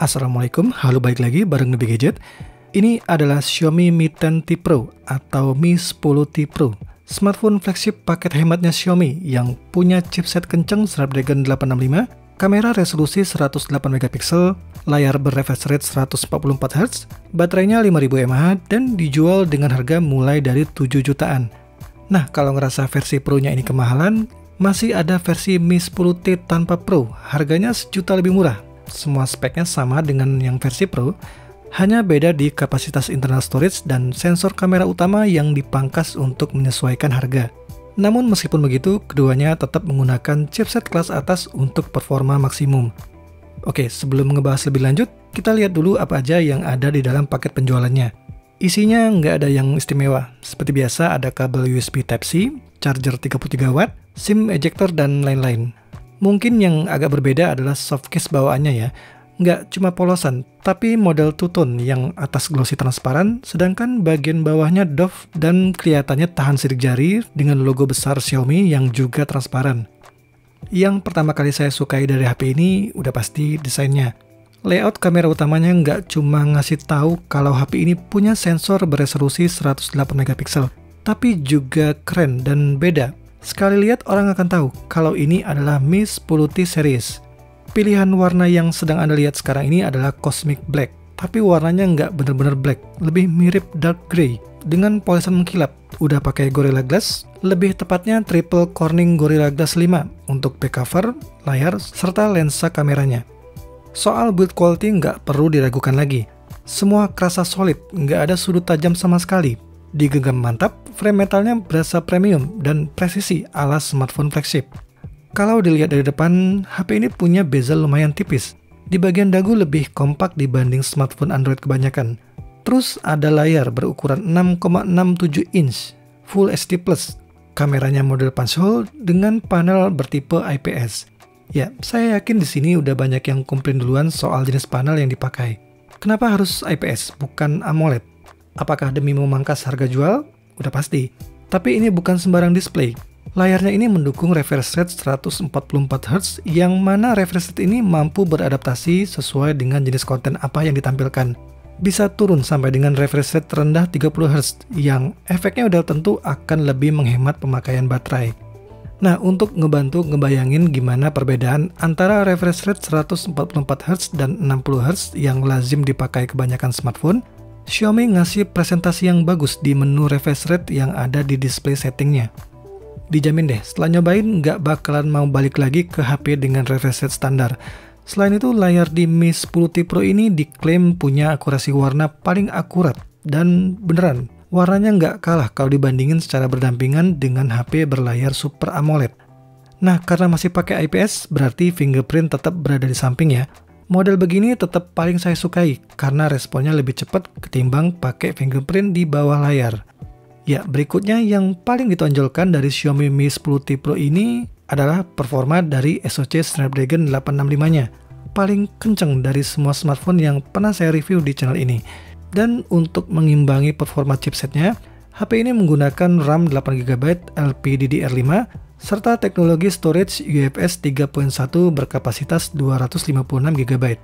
Assalamualaikum, halo balik lagi bareng Ngebi Gadget. Ini adalah Xiaomi Mi 10T Pro atau Mi 10T Pro, smartphone flagship paket hematnya Xiaomi yang punya chipset kenceng Snapdragon 865, kamera resolusi 108 megapiksel, layar berrefresh rate 144 Hz, baterainya 5000 mAh dan dijual dengan harga mulai dari 7 jutaan. Nah, kalau ngerasa versi Pro-nya ini kemahalan, masih ada versi Mi 10T tanpa Pro, harganya sejuta lebih murah. Semua speknya sama dengan yang versi Pro, hanya beda di kapasitas internal storage dan sensor kamera utama yang dipangkas untuk menyesuaikan harga. Namun meskipun begitu, keduanya tetap menggunakan chipset kelas atas untuk performa maksimum. Oke, sebelum ngebahas lebih lanjut, kita lihat dulu apa aja yang ada di dalam paket penjualannya. Isinya nggak ada yang istimewa. Seperti biasa ada kabel USB Type-C, charger 33W, SIM ejector, dan lain-lain. Mungkin yang agak berbeda adalah softcase bawaannya ya. Nggak cuma polosan, tapi model two-tone yang atas glossy transparan, sedangkan bagian bawahnya doff dan kelihatannya tahan sidik jari dengan logo besar Xiaomi yang juga transparan. Yang pertama kali saya sukai dari HP ini udah pasti desainnya. Layout kamera utamanya nggak cuma ngasih tahu kalau HP ini punya sensor beresolusi 108 megapiksel, tapi juga keren dan beda. Sekali lihat orang akan tahu kalau ini adalah Mi 10T series. Pilihan warna yang sedang Anda lihat sekarang ini adalah Cosmic Black, tapi warnanya nggak bener-bener black, lebih mirip dark grey dengan polisan mengkilap. Udah pakai Gorilla Glass, lebih tepatnya Triple Corning Gorilla Glass 5 untuk back cover, layar, serta lensa kameranya. Soal build quality nggak perlu diragukan lagi. Semua kerasa solid, nggak ada sudut tajam sama sekali. Digenggam mantap, frame metalnya berasa premium dan presisi ala smartphone flagship. Kalau dilihat dari depan, HP ini punya bezel lumayan tipis. Di bagian dagu lebih kompak dibanding smartphone Android kebanyakan. Terus ada layar berukuran 6,67 inch, Full HD+. Kameranya model punch hole dengan panel bertipe IPS. Ya, saya yakin di sini udah banyak yang komplain duluan soal jenis panel yang dipakai. Kenapa harus IPS, bukan AMOLED? Apakah demi memangkas harga jual? Udah pasti. Tapi ini bukan sembarang display. Layarnya ini mendukung refresh rate 144 Hz yang mana refresh rate ini mampu beradaptasi sesuai dengan jenis konten apa yang ditampilkan. Bisa turun sampai dengan refresh rate terendah 30 Hz yang efeknya udah tentu akan lebih menghemat pemakaian baterai. Nah, untuk ngebantu ngebayangin gimana perbedaan antara refresh rate 144 Hz dan 60 Hz yang lazim dipakai kebanyakan smartphone, Xiaomi ngasih presentasi yang bagus di menu refresh rate yang ada di display settingnya. Dijamin deh, setelah nyobain nggak bakalan mau balik lagi ke HP dengan refresh rate standar. Selain itu, layar di Mi 10T Pro ini diklaim punya akurasi warna paling akurat. Dan beneran, warnanya nggak kalah kalau dibandingin secara berdampingan dengan HP berlayar Super AMOLED. Nah, karena masih pakai IPS, berarti fingerprint tetap berada di samping ya. Model begini tetap paling saya sukai karena responnya lebih cepat ketimbang pakai fingerprint di bawah layar. Ya, berikutnya yang paling ditonjolkan dari Xiaomi Mi 10T Pro ini adalah performa dari SoC Snapdragon 865-nya. Paling kenceng dari semua smartphone yang pernah saya review di channel ini. Dan untuk mengimbangi performa chipsetnya, HP ini menggunakan RAM 8GB LPDDR5 serta teknologi storage UFS 3.1 berkapasitas 256GB.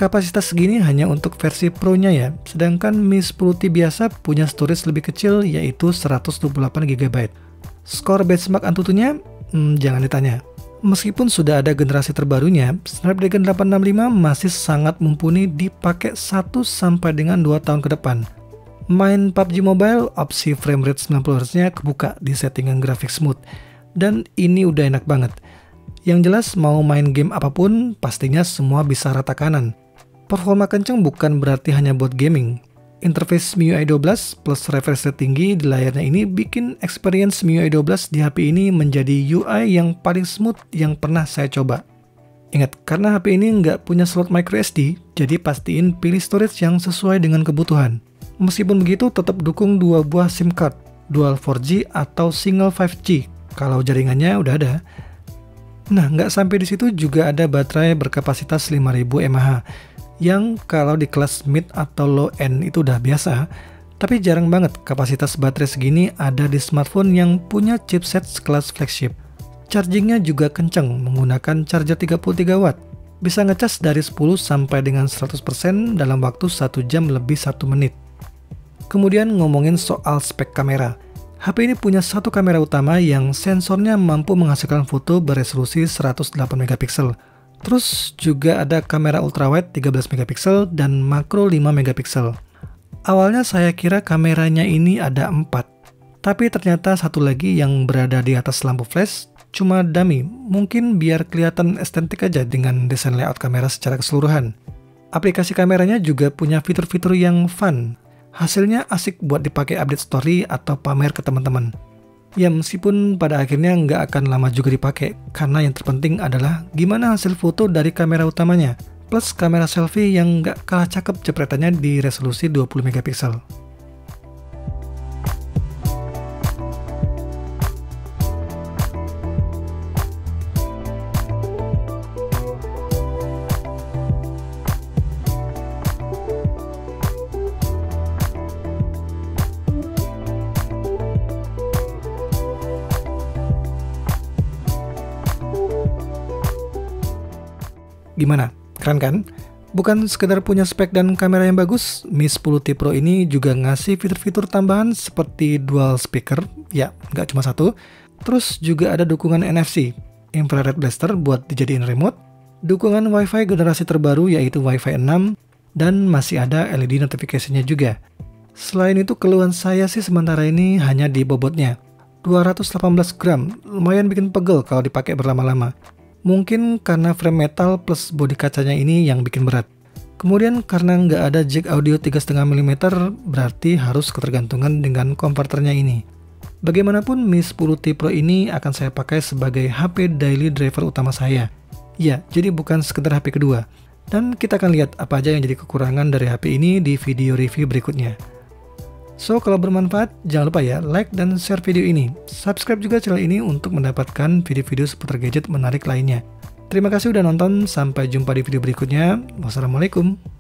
Kapasitas segini hanya untuk versi Pro-nya ya, sedangkan Mi 10T biasa punya storage lebih kecil yaitu 128GB. Skor benchmark Antutunya? Jangan ditanya. Meskipun sudah ada generasi terbarunya, Snapdragon 865 masih sangat mumpuni dipakai 1 sampai dengan 2 tahun ke depan. Main PUBG Mobile, opsi frame rate 90Hz-nya kebuka di settingan grafik smooth. Dan ini udah enak banget. Yang jelas mau main game apapun, pastinya semua bisa rata kanan. Performa kenceng bukan berarti hanya buat gaming. Interface MIUI 12 plus refresh rate tinggi di layarnya ini bikin experience MIUI 12 di HP ini menjadi UI yang paling smooth yang pernah saya coba. Ingat, karena HP ini nggak punya slot microSD, jadi pastiin pilih storage yang sesuai dengan kebutuhan. Meskipun begitu, tetap dukung 2 buah SIM card, dual 4G atau single 5G, kalau jaringannya udah ada. Nah, nggak sampai di situ juga ada baterai berkapasitas 5000 mAh, yang kalau di kelas mid atau low end itu udah biasa, tapi jarang banget kapasitas baterai segini ada di smartphone yang punya chipset sekelas flagship. Chargingnya juga kenceng menggunakan charger 33W. Bisa ngecas dari 10 sampai dengan 100% dalam waktu 1 jam lebih 1 menit. Kemudian ngomongin soal spek kamera. HP ini punya satu kamera utama yang sensornya mampu menghasilkan foto beresolusi 108 megapiksel. Terus juga ada kamera ultrawide 13 megapiksel dan makro 5 megapiksel. Awalnya saya kira kameranya ini ada 4, tapi ternyata satu lagi yang berada di atas lampu flash cuma dummy, mungkin biar kelihatan estetik aja dengan desain layout kamera secara keseluruhan. Aplikasi kameranya juga punya fitur-fitur yang fun. Hasilnya asik buat dipakai update story atau pamer ke teman-teman. Ya meskipun pada akhirnya nggak akan lama juga dipakai, karena yang terpenting adalah gimana hasil foto dari kamera utamanya, plus kamera selfie yang nggak kalah cakep jepretannya di resolusi 20 megapiksel. Gimana? Keren kan? Bukan sekedar punya spek dan kamera yang bagus, Mi 10T Pro ini juga ngasih fitur-fitur tambahan seperti dual speaker, ya nggak cuma satu. Terus juga ada dukungan NFC, infrared blaster buat dijadiin remote, dukungan Wi-Fi generasi terbaru yaitu Wi-Fi 6, dan masih ada LED notifikasinya juga. Selain itu keluhan saya sih sementara ini hanya di bobotnya. 218 gram, lumayan bikin pegel kalau dipakai berlama-lama. Mungkin karena frame metal plus bodi kacanya ini yang bikin berat. Kemudian karena nggak ada jack audio 3,5 mm, berarti harus ketergantungan dengan konverternya ini. Bagaimanapun Mi 10T Pro ini akan saya pakai sebagai HP daily driver utama saya. Ya, jadi bukan sekedar HP kedua. Dan kita akan lihat apa aja yang jadi kekurangan dari HP ini di video review berikutnya. So, kalau bermanfaat, jangan lupa ya like dan share video ini. Subscribe juga channel ini untuk mendapatkan video-video seputar gadget menarik lainnya. Terima kasih udah nonton, sampai jumpa di video berikutnya. Wassalamualaikum.